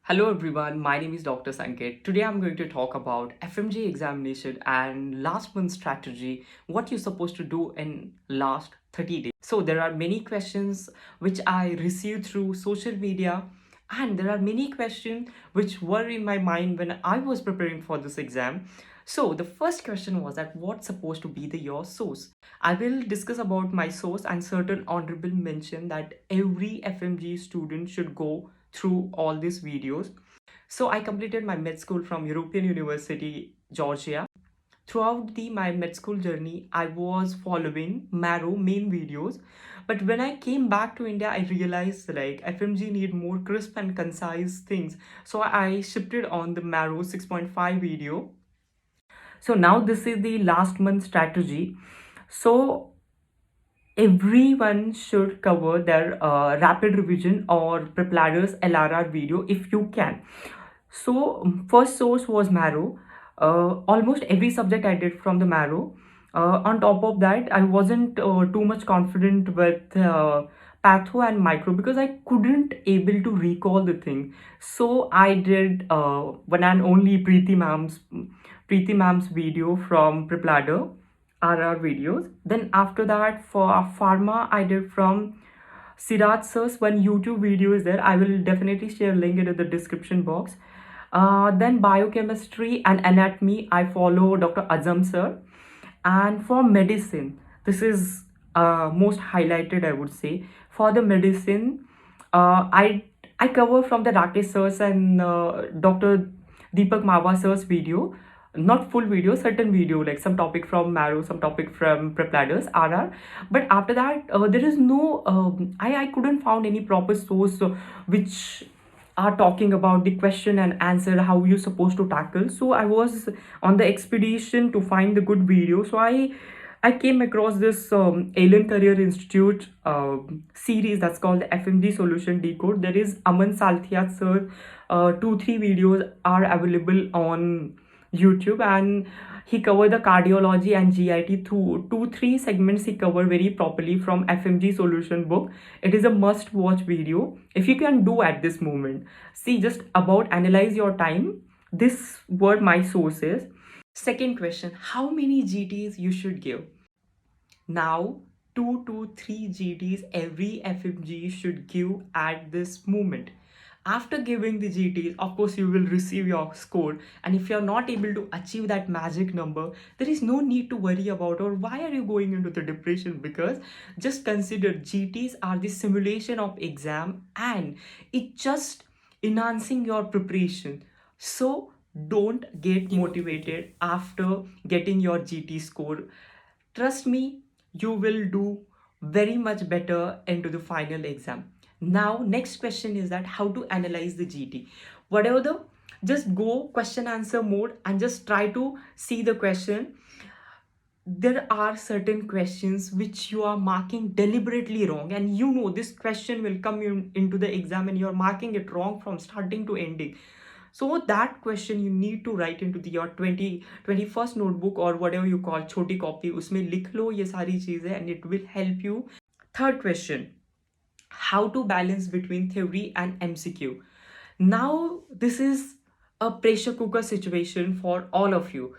Hello everyone, my name is Dr. Sanket. Today I'm going to talk about Fmge examination and last month's strategy, what you're supposed to do in last 30 days. So there are many questions which I received through social media, and there are many questions which were in my mind when I was preparing for this exam. So the first question was that what's supposed to be your source? I will discuss about my source and certain honorable mention that every Fmge student should go through all these videos. So I completed my med school from European University, Georgia. Throughout my med school journey, I was following Marrow main videos. But when I came back to India, I realized like FMG need more crisp and concise things. So I shifted on the Marrow 6.5 video. So now this is the last month strategy. So everyone should cover their rapid revision or preparedness LRR video if you can. So first source was Marrow. Almost every subject I did from the Marrow. On top of that, I wasn't too much confident with patho and micro because I couldn't able to recall the thing. So I did one and only Preeti ma'am's video from Prepladder RR videos. Then after that, for pharma, I did from Sirat sir's one YouTube video is there. I will definitely share link into the description box. Then biochemistry and anatomy, I follow Dr. Azam sir. And for medicine, this is most highlighted, I would say. For the medicine, I cover from the Rakesh sir's and Dr. Deepak Mawa sir's video, not full video, certain video, like some topic from Marrow, some topic from Prepladders, RR. But after that, there is no, I couldn't found any proper source which are talking about the question and answer, how you're supposed to tackle. So I was on the expedition to find the good video. So I came across this Alien Career Institute series that's called the FMG Solution Decode. There is Aman Salthia sir, 2-3 videos are available on YouTube, and he covered the cardiology and GIT through 2-3 segments. He covered very properly from FMG Solution book. It is a must watch video if you can do at this moment. See, just about analyze your time. This were my sources. Second question, how many GTs you should give? Now 2 to 3 GTs every FMG should give at this moment. After giving the GTs, of course you will receive your score, and if you're not able to achieve that magic number, there is no need to worry about or why are you going into the depression, because just consider GTs are the simulation of exam and it just enhancing your preparation. So don't get motivated after getting your GT score. Trust me, you will do very much better into the final exam. Now next question is that how to analyze the GT. Whatever the, just go question answer mode and just try to see the question. There are certain questions which you are marking deliberately wrong, and you know this question will come into the exam and you're marking it wrong from starting to ending. So that question you need to write into your 21st notebook or whatever you call choti copy. उसमें लिख लो ये सारी चीजें and it will help you. Third question, how to balance between theory and MCQ. Now this is a pressure cooker situation for all of you.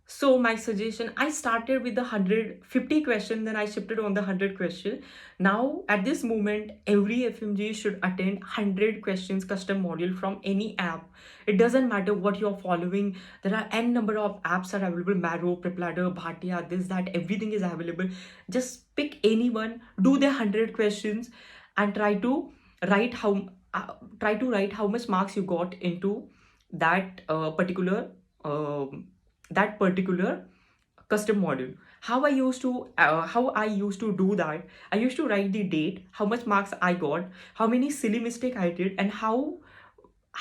So my suggestion, I started with the 150 question, then I shifted on the 100 question. Now at this moment, every FMG should attend 100 questions custom module from any app. It doesn't matter what you're following. There are n number of apps are available, Marrow, Prepladder, Bhatia, this, that, everything is available. Just pick anyone, do the 100 questions and try to write how much marks you got into that particular custom module. How I used to do that, I used to write the date, how much marks I got, how many silly mistake I did, and how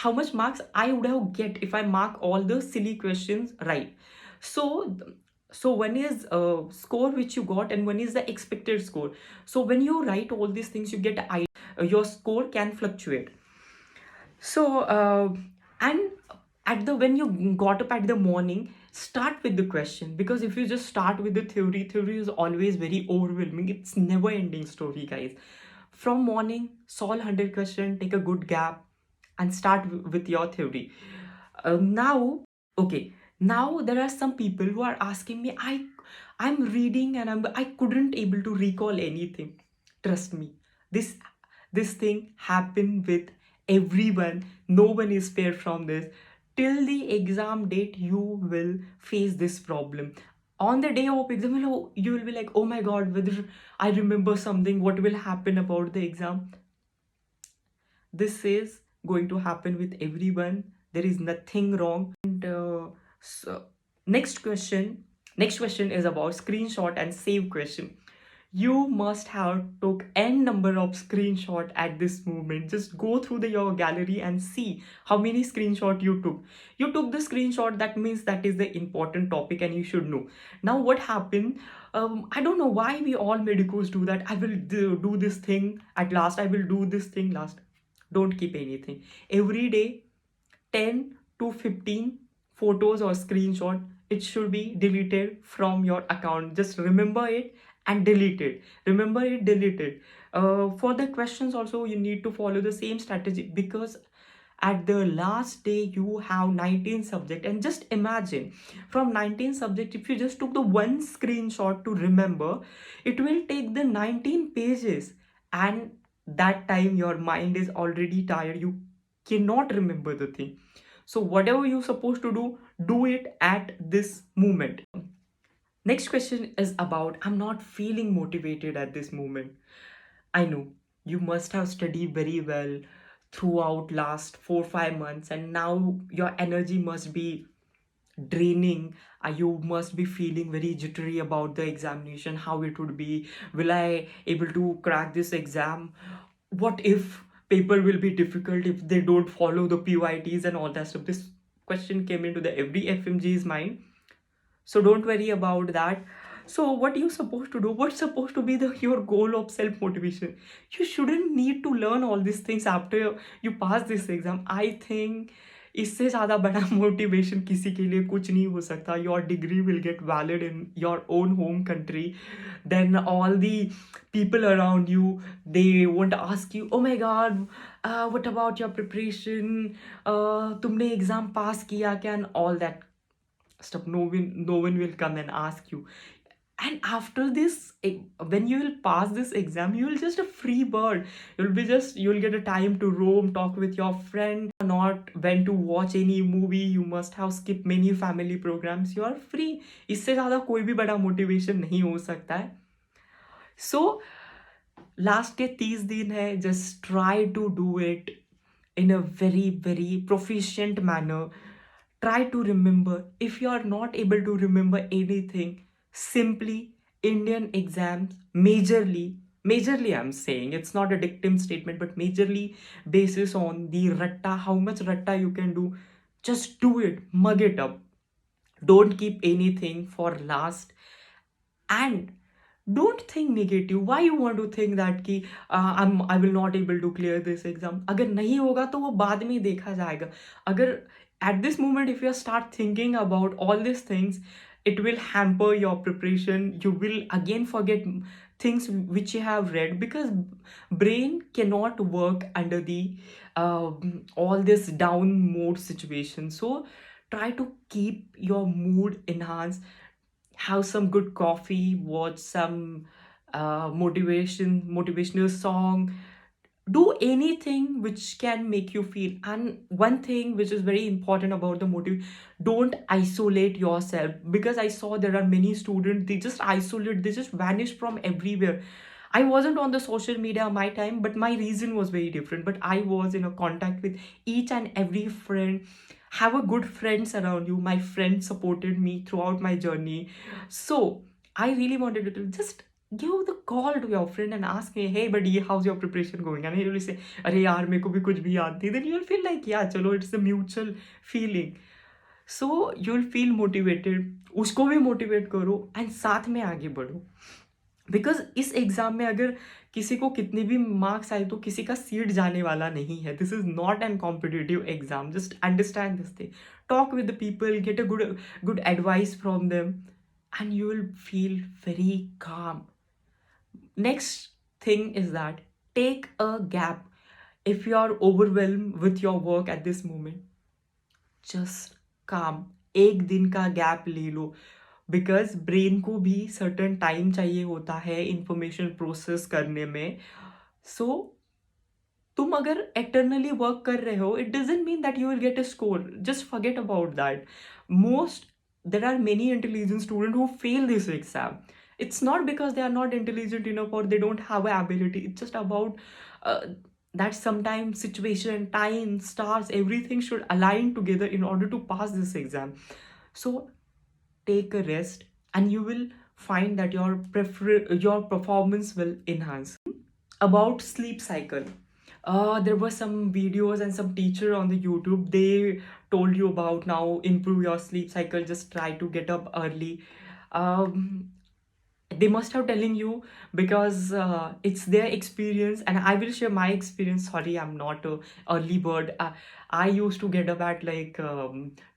much marks I would have get if I mark all the silly questions right. So one is score which you got and one is the expected score. So when you write all these things, you get your score can fluctuate. So and at the when you got up at the morning, start with the question, because if you just start with the theory is always very overwhelming. It's never ending story, guys. From morning, solve 100 question, take a good gap, and start with your theory. Now, okay, now there are some people who are asking me, I'm reading and I couldn't able to recall anything. Trust me, this this thing happened with everyone. No one is spared from this. Till the exam date, you will face this problem. On the day of exam, you will be like, oh my god, whether I remember something, what will happen about the exam. This is going to happen with everyone. There is nothing wrong. And so next question is about screenshot and save question. You must have took n number of screenshot at this moment. Just go through your gallery and see how many screenshot you took. You took the screenshot, that means that is the important topic and you should know. Now what happened, I don't know why we all medicos do that. I will do this thing at last, I will do this thing last. Don't keep anything. Every day 10 to 15 photos or screenshot, it should be deleted from your account. Just remember it and delete it. Remember it, delete it. For the questions also, you need to follow the same strategy, because at the last day you have 19 subject. And just imagine, from 19 subject, if you just took the one screenshot to remember, it will take the 19 pages. And that time your mind is already tired, you cannot remember the thing. So whatever you're supposed to do it at this moment. Next question is about, I'm not feeling motivated at this moment. I know you must have studied very well throughout last 4 5 months, and now your energy must be draining. You must be feeling very jittery about the examination, how it would be, will I able to crack this exam, what if paper will be difficult if they don't follow the pyts and all that stuff. This question came into the every fmg's mind. So don't worry about that. So what you supposed to do, what's supposed to be the your goal of self motivation? You shouldn't need to learn all these things after you pass this exam. I think इससे ज़्यादा बड़ा motivation किसी के लिए कुछ नहीं हो सकता. Your degree will get valid in your own home country. Then all the people around you, they won't ask you, oh my god, what about your preparation, तुमने exam pass किया क्या, and all that stuff. No one will come and ask you. And after this, when you will pass this exam, you will just a free bird. You'll get a time to roam, talk with your friend, not when to watch any movie. You must have skipped many family programs. You are free. इससे ज़्यादा कोई भी बड़ा motivation नहीं हो सकता है. So last के 30 दिन है, just try to do it in a very very proficient manner. Try to remember. If you are not able to remember anything, simply Indian exams, majorly I'm saying, it's not a dictum statement, but majorly basis on the ratta, how much ratta you can do, just do it, mug it up. Don't keep anything for last. And don't think negative. Why you want to think that कि I will not able to clear this exam? अगर नहीं होगा तो वो बाद में देखा जाएगा. अगर at this moment, if you start thinking about all these things, it will hamper your preparation. You will again forget things which you have read, because brain cannot work under the all this down mode situation. So try to keep your mood enhanced. Have some good coffee, watch some motivational song, do anything which can make you feel. And one thing which is very important about the motive, don't isolate yourself, because I saw there are many students, they just isolate, they just vanish from everywhere. I wasn't on the social media my time, but my reason was very different. But I was in a contact with each and every friend. Have a good friends around you. My friends supported me throughout my journey. So I really wanted to just give the call to your friend and ask me, hey buddy, how's your preparation going? And he will say, अरे यार मेरे को भी कुछ भी याद नहीं. Then you will feel like, yeah, चलो, it's a mutual feeling. So you will feel motivated. उसको भी motivate करो and साथ में आगे बढ़ो. बिकॉज इस एग्जाम में अगर किसी को कितने भी मार्क्स आए तो किसी का सीट जाने वाला नहीं है. This is not an competitive exam. Just understand this thing, talk with the people, get a good advice from them, and you will feel very calm. Next thing is that take a gap. if you are overwhelmed with your work at this moment, just calm, एक दिन का gap ले लो, because brain को भी certain time चाहिए होता है information process करने में. सो तुम अगर एक्टर्नली वर्क कर रहे हो, it doesn't mean that you will get a score. Just forget about that. Most There are many intelligent students who fail this exam. It's not because they are not intelligent enough or they don't have a ability. It's just about uh, that sometimes situation, time, stars, everything should align together in order to pass this exam. So take a rest and you will find that your performance will enhance. About sleep cycle, there were some videos and some teacher on the YouTube, they told you about now improve your sleep cycle, just try to get up early. um, they must have telling you because it's their experience, and I will share my experience. Sorry, I'm not a early bird. I used to get up at like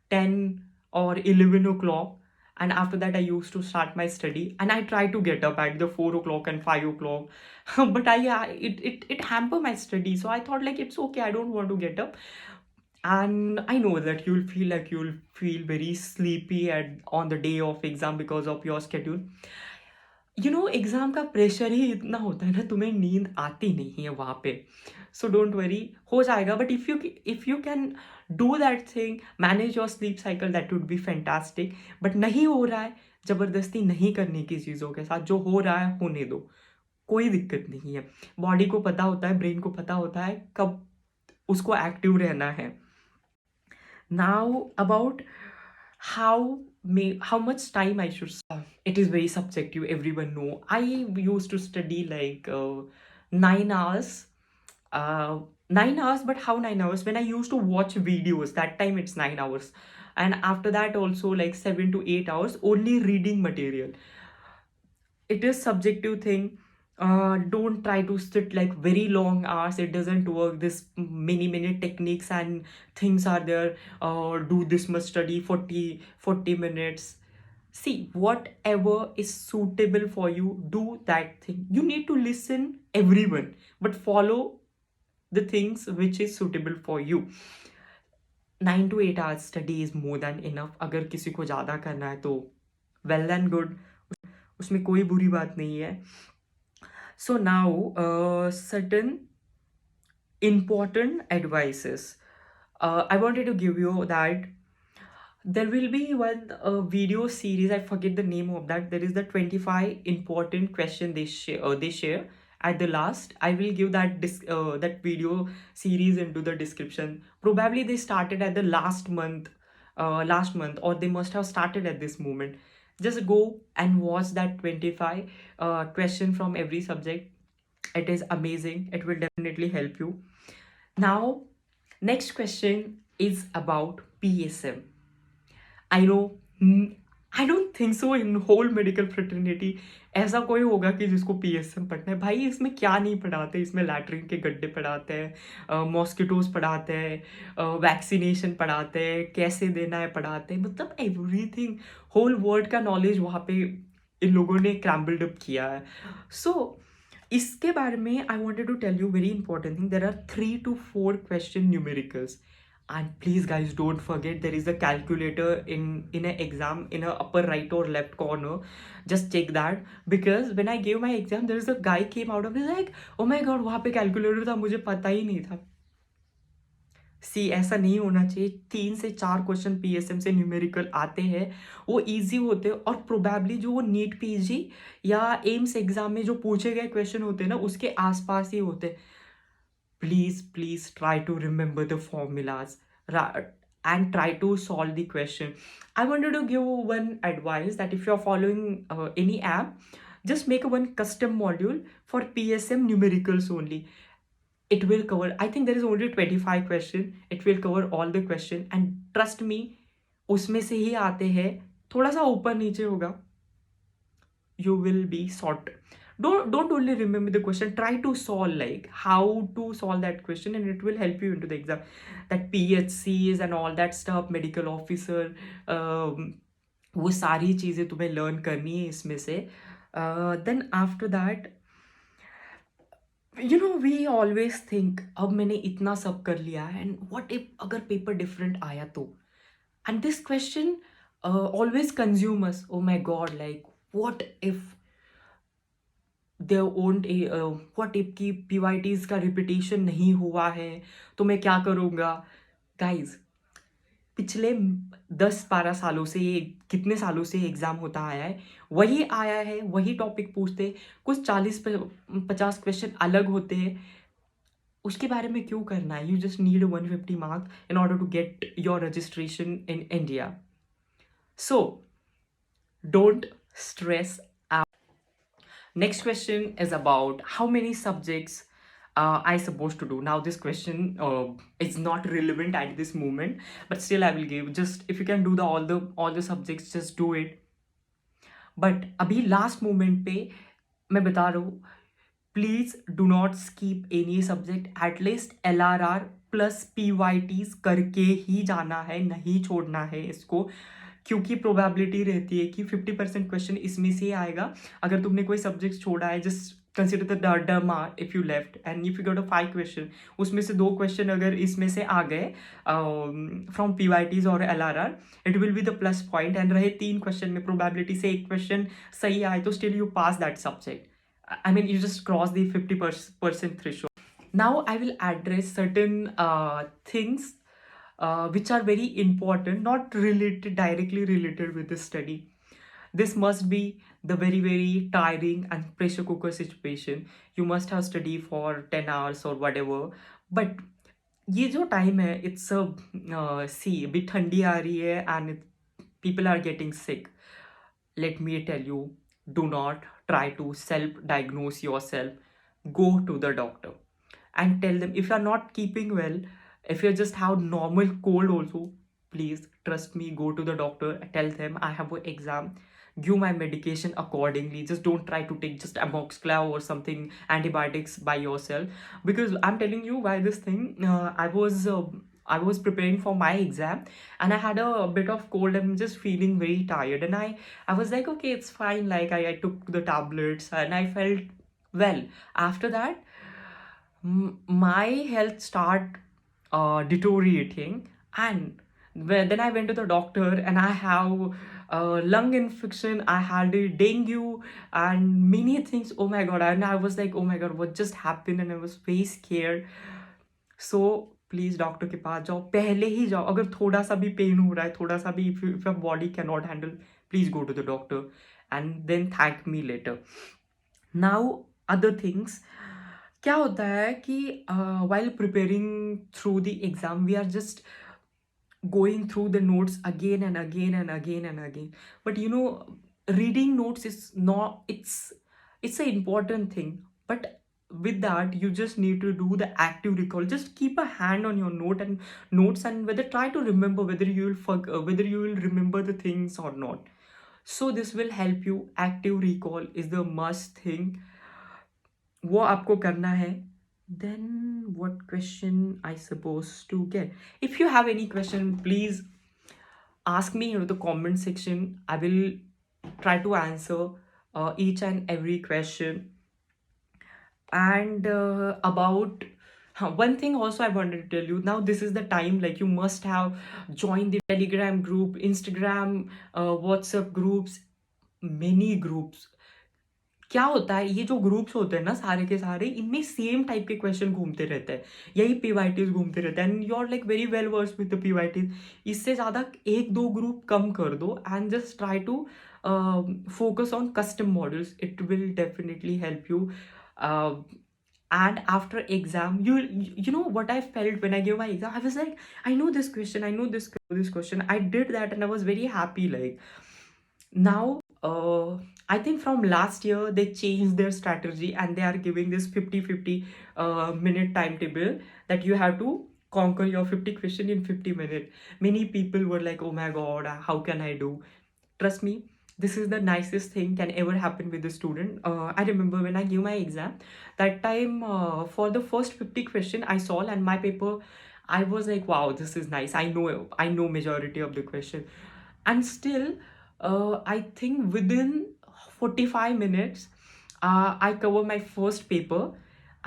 10 or 11 o'clock, and after that I used to start my study, and I try to get up at the 4 o'clock and 5 o'clock. But it hamper my study, so I thought like it's okay, I don't want to get up. And I know that you'll feel very sleepy on the day of exam because of your schedule. Exam का pressure ही इतना होता है ना, तुम्हें नींद आती नहीं है वहाँ पे. सो डोंट वरी, हो जाएगा. But if you can do that thing, manage your sleep cycle, that would be fantastic. But नहीं हो रहा है, ज़बरदस्ती नहीं करने की चीज़ों के साथ. जो हो रहा है होने दो, कोई दिक्कत नहीं है. बॉडी को पता होता है, ब्रेन को पता होता है कब उसको एक्टिव रहना है. Now about how much time I should study. It is very subjective. Everyone know. I used to study like 9 hours. 9 hours, but how 9 hours? When I used to watch videos, that time it's 9 hours, and after that also like 7 to 8 hours only reading material. It is subjective thing. Don't try to sit like very long hours, it doesn't work. This many techniques and things are there. Do this much study, 40 minutes. See, whatever is suitable for you, do that thing. You need to listen everyone, but follow the things which is suitable for you. 9 to 8 hours study is more than enough. अगर किसी को ज़्यादा करना है तो well and good, उसमें कोई बुरी बात नहीं है. So now certain important advices I wanted to give you that there will be one video series. I forget the name of that. There is the 25 important question they share at the last. I will give that video series into the description. Probably they started at the last month, or they must have started at this moment. Just go and watch that 25 question from every subject. It is amazing. It will definitely help you. Now, next question is about PSM. I know, I don't think so in whole medical fraternity ऐसा कोई होगा कि जिसको PSM पढ़ना है. भाई इसमें क्या नहीं पढ़ाते, इसमें लैट्रिन के गड्ढे पढ़ाते हैं, मॉस्किटोज पढ़ाते हैं, वैक्सीनेशन पढ़ाते हैं, कैसे देना है पढ़ाते हैं. मतलब एवरीथिंग, होल वर्ल्ड का नॉलेज वहाँ पे इन लोगों ने क्रैम्बल्ड अप किया है. सो इसके बारे में I wanted to tell you very important thing. There are 3 to 4 question numericals. And please guys, don't forget there is a calculator in an exam in a upper right or left corner. Just check that, because when I gave my exam there is a guy came out of it like, oh my god, वहाँ पे calculator था, मुझे पता ही नहीं था. सी ऐसा नहीं होना चाहिए. 3 से 4 क्वेश्चन पीएसएम से न्यूमेरिकल आते हैं, वो इजी होते हैं, और प्रोबेबली जो वो नीट पीजी या एम्स एग्जाम में जो पूछे गए क्वेश्चन होते हैं ना, उसके आसपास ही होते हैं. Please try to remember the formulas and try to solve the question. I wanted to give one advice that if you're following any app, just make one custom module for PSM numericals only. It will cover, I think there is only 25 question. It will cover all the question, and trust me, उसमें से ही आते हैं. थोड़ा सा ऊपर नीचे होगा, you will be sorted. Don't only remember the question, try to solve like how to solve that question, and it will help you into the exam. That PHCs and all that stuff, medical officer, वो सारी चीज़ें तुम्हें learn करनी है इसमें से. Then after that, We always think अब मैंने इतना सब कर लिया है एंड व्हाट इफ अगर पेपर डिफरेंट आया तो. And this question always consume us. Oh my god, like what if there won't a what if की PYTs का रिपीटेशन नहीं हुआ है तो मैं क्या करूँगा. गाइज, पिछले 10-12 सालों से, ये कितने सालों से एग्जाम होता आया है, वही आया है, वही टॉपिक पूछते, कुछ 40-50 क्वेश्चन अलग होते हैं. उसके बारे में क्यों करना है. You just need 150 marks in order to get your registration in India. So don't stress. Next question is about how many subjects I supposed to do. Now this question is not relevant at this moment, but still I will give. Just if you can do all the subjects, just do it. But अभी last moment पे मैं बता रहा हूँ, please do not skip any subject. At least LRR plus PYTs करके ही जाना है, नहीं छोड़ना है इसको, क्योंकि प्रोबेबिलिटी रहती है कि 50% क्वेश्चन इसमें से आएगा. अगर तुमने कोई सब्जेक्ट छोड़ा है, just consider the derma if you left and if you got a 5 question, उसमें से 2 क्वेश्चन अगर इसमें से आ गए फ्रॉम PYTs और LRR, it will be the plus point. And रहे 3 क्वेश्चन में प्रोबेबिलिटी से 1 क्वेश्चन सही आए तो still you pass that subject. I mean, you just cross the 50% threshold. Now I will address certain things which are very important, not directly related with this study. This must be the very, very tiring and pressure cooker situation. You must have studied for 10 hours or whatever. But ये जो time है, it's see, अभी ठंडी आ रही है and people are getting sick. Let me tell you, do not try to self-diagnose yourself. Go to the doctor and tell them if you're not keeping well, if you just have normal cold also, please trust me, go to the doctor, tell them I have an exam, give my medication accordingly. Just don't try to take just amoxicillin or something antibiotics by yourself, because I'm telling you why this thing. I was preparing for my exam and I had a bit of cold and just feeling very tired, and I was like, okay, it's fine. Like I took the tablets and I felt well. After that, my health start deteriorating, and then I went to the doctor and I have lung infection, I had a dengue and many things. Oh my god. And I was like, oh my god, what just happened, and I was very scared. So please doctor के पास जाओ, पहले ही जाओ. अगर थोड़ा सा भी pen हो रहा है, थोड़ा सा भी, if your body can not handle, please go to the doctor and then thank me later. Now other things. क्या होता है कि while preparing through the exam, we are just going through the notes again and again and again and again. But reading notes is not, it's an important thing, but with that you just need to do the active recall. Just keep a hand on your notes and whether try to remember whether whether you will remember the things or not. So this will help you. Active recall is the must thing, वो आपको करना है. Then what question I supposed to get? If you have any question, please ask me in the comment section. I will try to answer each and every question. And about one thing also I wanted to tell you. Now this is the time, like you must have joined the Telegram group, Instagram, WhatsApp groups, many groups. क्या होता है, ये जो groups होते हैं ना सारे के सारे, इनमें सेम टाइप के क्वेश्चन घूमते रहते हैं, यही PYTs घूमते रहते हैं, and you are like very well versed with the PYTs. इससे ज़्यादा 1-2 ग्रुप कम कर दो and just try to focus on custom models. It will definitely help you. And after exam, you know what I felt when I gave my exam. I was like, I know this question, I know this question, I did that, and I was very happy. Like now I think from last year they changed their strategy and they are giving this 50-50 minute timetable, that you have to conquer your 50 question in 50 minutes. Many people were like, oh my god, how can I do? Trust me, this is the nicest thing can ever happen with the student. I remember when I gave my exam, that time for the first 50 question I saw and my paper, I was like, wow, this is nice. I know majority of the question. And still I think within 45 minutes I cover my first paper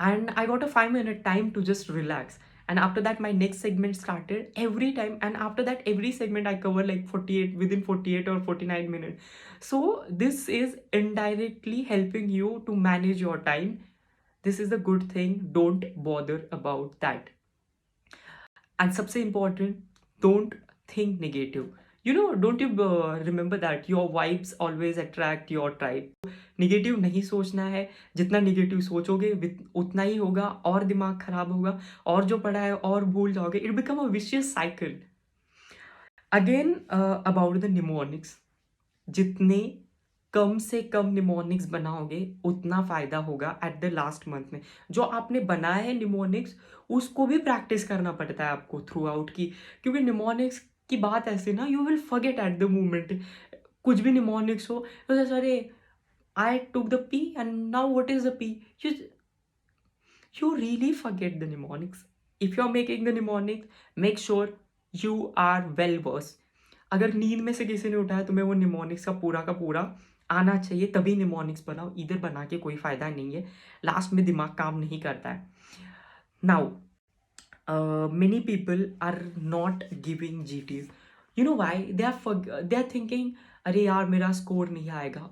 and I got a 5 minute time to just relax. And after that my next segment started every time, and after that every segment I cover like 48 within 48 or 49 minutes. So this is indirectly helping you to manage your time. This is the good thing, don't bother about that. And सबसे important, don't think negative. You know, don't you remember that your vibes always attract your tribe? Negative नहीं सोचना है, जितना negative सोचोगे उतना ही होगा, और दिमाग खराब होगा, और जो पढ़ा है और भूल जाओगे. It become a vicious cycle. Again about the mnemonics, जितने कम से कम निमोनिक्स बनाओगे उतना फायदा होगा एट द लास्ट मंथ में. जो आपने बनाया है निमोनिक्स, उसको भी प्रैक्टिस करना पड़ता है आपको थ्रू आउट की, क्योंकि निमोनिक्स की बात ऐसे ना, you will forget at the moment. कुछ भी निमोनिक्स हो तो जैसे अरे I took the P and now what is the P? You really forget the mnemonics. If you're making the mnemonics, make sure you are well versed. अगर नींद में से किसी ने उठाया, तुम्हें वो निमोनिक्स का पूरा आना चाहिए, तभी निमोनिक्स बनाओ. इधर बना के कोई फायदा नहीं है, लास्ट में दिमाग काम नहीं करता है. Now many people are not giving GT. You know why? They are thinking अरे यार मेरा स्कोर नहीं आएगा.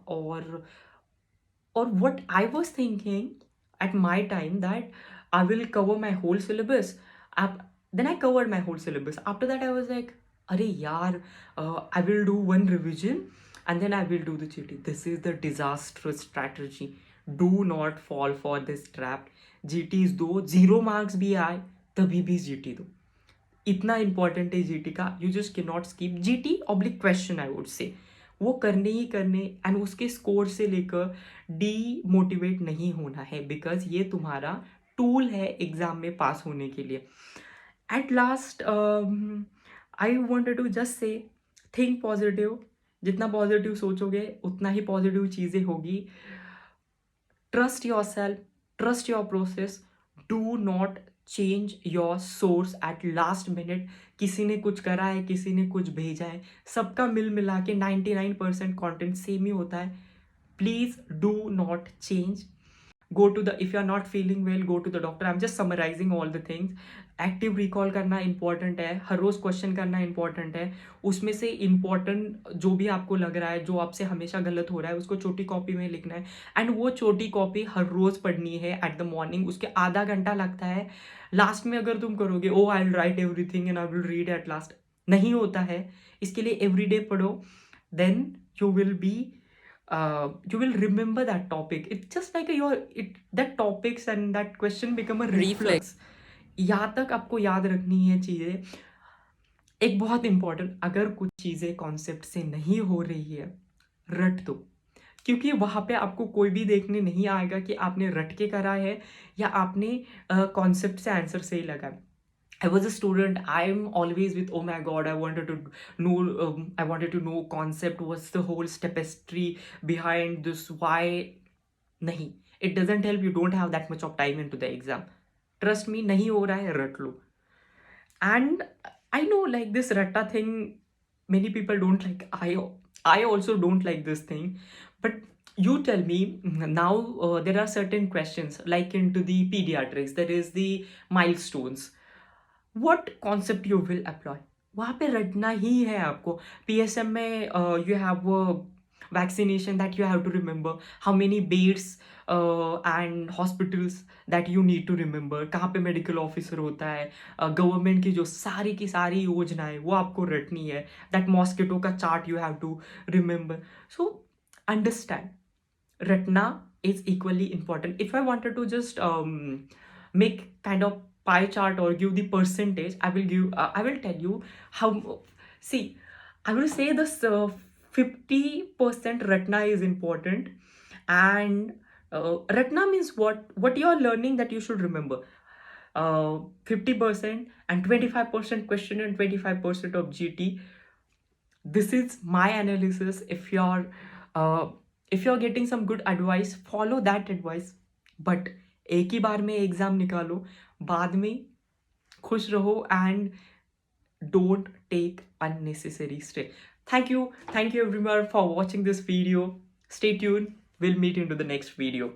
Or what I was thinking at my time, that I will cover my whole syllabus. Then I covered my whole syllabus. After that, I was like, "Arey yaar, I will do one revision and then I will do the GT." This is the disastrous strategy. Do not fall for this trap. GTs दो, 0 marks भी आए तभी भी GT दो. इतना important है GT का. You just के not skip GT oblique question, I would say. वो करने ही करने, एंड उसके स्कोर से लेकर डीमोटिवेट नहीं होना है, बिकॉज ये तुम्हारा टूल है एग्जाम में पास होने के लिए. At last I wanted to just say think positive. जितना पॉजिटिव सोचोगे उतना ही पॉजिटिव चीज़ें होगी. Trust yourself, trust your process. Do not change your source at last minute. किसी ने कुछ करा है, किसी ने कुछ भेजा है, सबका मिल मिला के 99% कॉन्टेंट सेम ही होता है. Please do not change. go to the, if you are not feeling well, go to the doctor. I'm just summarizing all the things. Active recall करना इंपॉर्टेंट है, हर रोज क्वेश्चन करना इंपॉर्टेंट है. उसमें से इंपॉर्टेंट जो भी आपको लग रहा है, जो आपसे हमेशा गलत हो रहा है, उसको छोटी कॉपी में लिखना है. एंड वो छोटी कॉपी हर रोज पढ़नी है एट द मॉर्निंग. उसके आधा घंटा लगता है. लास्ट में अगर तुम करोगे oh I will write everything and I will read at last, नहीं होता है. इसके लिए एवरीडे पढ़ो, then you will be you will remember that topic. It's just like that topics and that question become a reflex. यहाँ तक आपको याद रखनी है चीज़ें. एक बहुत इंपॉर्टेंट, अगर कुछ चीज़ें कॉन्सेप्ट से नहीं हो रही है, रट दो. क्योंकि वहाँ पे आपको कोई भी देखने नहीं आएगा कि आपने रट के करा है या आपने कॉन्सेप्ट से आंसर सही लगा. I was a student. I'm always with, oh my God, I wanted to know concept. What's the whole tapestry behind this? Why? नहीं. It doesn't help. You don't have that much of time into the exam. Trust me, नहीं हो रहा है, रट लो. And I know like this Ratta thing, many people don't like. I also don't like this thing. But you tell me now, there are certain questions like into the pediatrics. There is the milestones. What concept you will apply? वहाँ पे रटना ही है आपको. PSM में you have vaccination that you have to remember. How many beats and hospitals that you need to remember. कहाँ पे medical officer होता है. गवर्नमेंट की जो सारी की सारी योजनाएं वो आपको रटनी है. दैट मॉस्किटो का chart you have to remember. So understand, रटना is equally important. If I wanted to just make kind of pie chart or give the percentage, I will tell you how. See, I will say this 50% ratna is important. And ratna means what you are learning that you should remember. 50% and 25% question and 25% of GT. This is my analysis. If you're getting some good advice, follow that advice. But एक ही बार में exam निकालो, बाद में खुश रहो, and don't take unnecessary stress. Thank you everyone for watching this video. Stay tuned. We'll meet into the next video.